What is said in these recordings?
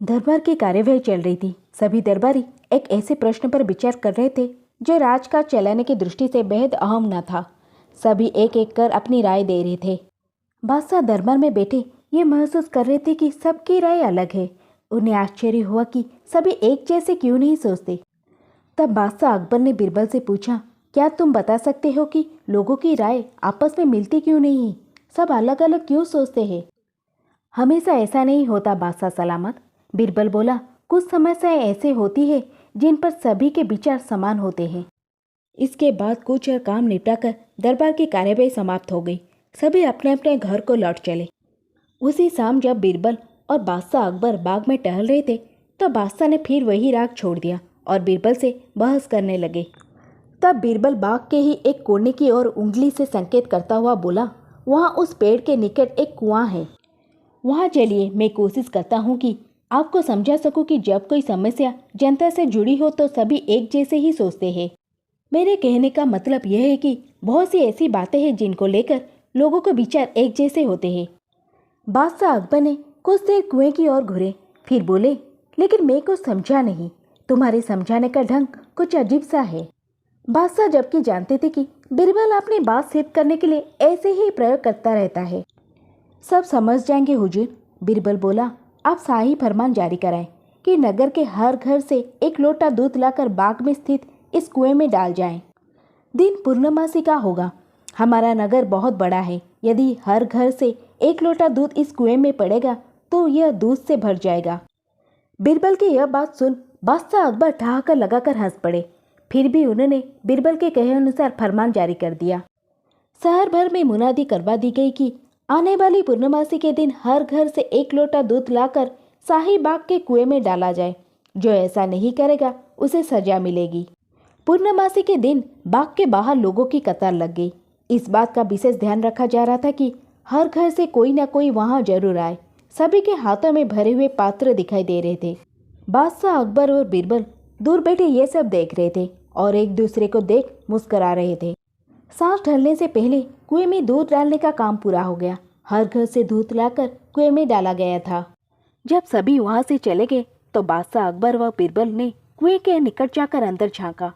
दरबार की कार्यवाही चल रही थी। सभी दरबारी एक ऐसे प्रश्न पर विचार कर रहे थे जो राजकाज चलाने की दृष्टि से बेहद अहम न था। सभी एक एक कर अपनी राय दे रहे थे। बादशाह दरबार में बैठे ये महसूस कर रहे थे कि सबकी राय अलग है। उन्हें आश्चर्य हुआ कि सभी एक जैसे क्यों नहीं सोचते। तब बादशाह अकबर ने बीरबल से पूछा, क्या तुम बता सकते हो कि लोगों की राय आपस में मिलती क्यों नहीं? सब अलग अलग क्यों सोचते हैं? हमेशा ऐसा नहीं होता बादशाह सलामत, बीरबल बोला। कुछ समस्याएं ऐसे होती है जिन पर सभी के विचार समान होते हैं। इसके बाद कुछ और काम निपटाकर दरबार की कार्यवाही समाप्त हो गई। सभी अपने अपने घर को लौट चले। उसी शाम जब बीरबल और बादशाह अकबर बाग में टहल रहे थे तो बादशाह ने फिर वही राग छोड़ दिया और बीरबल से बहस करने लगे। तब बीरबल बाग के ही एक कोने की ओर उंगली से संकेत करता हुआ बोला, वहाँ उस पेड़ के निकट एक कुआं है, वहाँ चलिए। मैं कोशिश करता हूँ कि आपको समझा सकूँ कि जब कोई समस्या जनता से जुड़ी हो तो सभी एक जैसे ही सोचते हैं। मेरे कहने का मतलब यह है कि बहुत सी ऐसी बातें हैं जिनको लेकर लोगों के विचार एक जैसे होते हैं। बादशाह अकबर ने कुछ देर कुएं की ओर घूरे, फिर बोले, लेकिन मैं कुछ समझा नहीं। तुम्हारे समझाने का ढंग कुछ अजीब सा है। बादशाह जबकि जानते थे कि बीरबल अपनी बात सिद्ध करने के लिए ऐसे ही प्रयोग करता रहता है। सब समझ जाएंगे हुजूर, बीरबल बोला। आप शाही फरमान जारी कराएं कि नगर के हर घर से एक लोटा दूध लाकर बाग में स्थित इस कुएं में डाल जाएं। दिन पूर्णमासी का होगा। हमारा नगर बहुत बड़ा है। यदि हर घर से एक लोटा दूध इस कुएं में पड़ेगा तो यह दूध से भर जाएगा। बीरबल की यह बात सुन बादशाह अकबर ठहाका लगाकर हंस पड़े। फिर भी उन्होंने बीरबल के कहे अनुसार फरमान जारी कर दिया। शहर भर में मुनादी करवा दी गई कि आने वाली पूर्णमासी के दिन हर घर से एक लोटा दूध लाकर शाही बाग के कुएं में डाला जाए। जो ऐसा नहीं करेगा उसे सजा मिलेगी। पूर्णमासी के दिन बाग के बाहर लोगों की कतार लग गई। इस बात का विशेष ध्यान रखा जा रहा था कि हर घर से कोई ना कोई वहां जरूर आए। सभी के हाथों में भरे हुए पात्र दिखाई दे रहे थे। बादशाह अकबर और बीरबल दूर बैठे ये सब देख रहे थे और एक दूसरे को देख मुस्कुरा रहे थे। सांझ ढलने से पहले कुएं में दूध डालने का काम पूरा हो गया। हर घर से दूध लाकर कुएं में डाला गया था। जब सभी वहां से चले गए तो बादशाह अकबर व बीरबल ने कुएं के निकट जाकर अंदर झांका।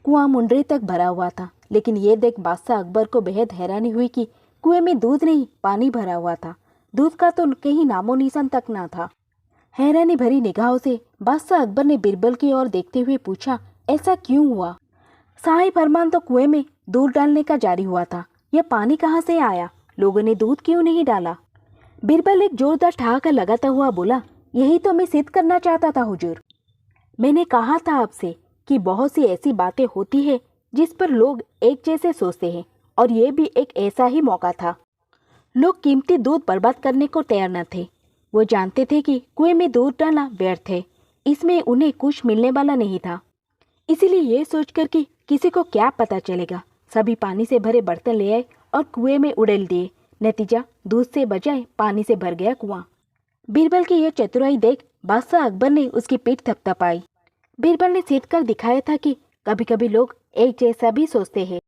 कुआं मुंडरे तक भरा हुआ था, लेकिन ये देख बादशाह अकबर को बेहद हैरानी हुई कि कुएं में दूध नहीं, पानी भरा हुआ था। दूध का तो कहीं नामो निशान तक ना था। हैरानी भरी निगाहों से बादशाह अकबर ने बीरबल की ओर देखते हुए पूछा, ऐसा क्यों हुआ? शाही फरमान तो कुएं में दूध डालने का जारी हुआ था। यह पानी कहाँ से आया? लोगों ने दूध क्यों नहीं डाला? बीरबल एक जोरदार ठहाका लगाता हुआ बोला, यही तो मैं सिद्ध करना चाहता था हुजूर। मैंने कहा था आपसे कि बहुत सी ऐसी बातें होती है जिस पर लोग एक जैसे सोचते हैं, और ये भी एक ऐसा ही मौका था। लोग कीमती दूध बर्बाद करने को तैयार न थे। वो जानते थे कि कुएं में दूध डालना व्यर्थ है, इसमें उन्हें कुछ मिलने वाला नहीं था। इसीलिए ये सोचकर कि किसी को क्या पता चलेगा, सभी पानी से भरे बर्तन ले आए और कुएं में उड़ेल दिए। नतीजा दूध से बजाय पानी से भर गया कुआं। बीरबल की यह चतुराई देख बादशाह अकबर ने उसकी पीठ थपथपाई। बीरबल ने सिद्ध कर दिखाया था कि कभी कभी लोग एक जैसा भी सोचते हैं।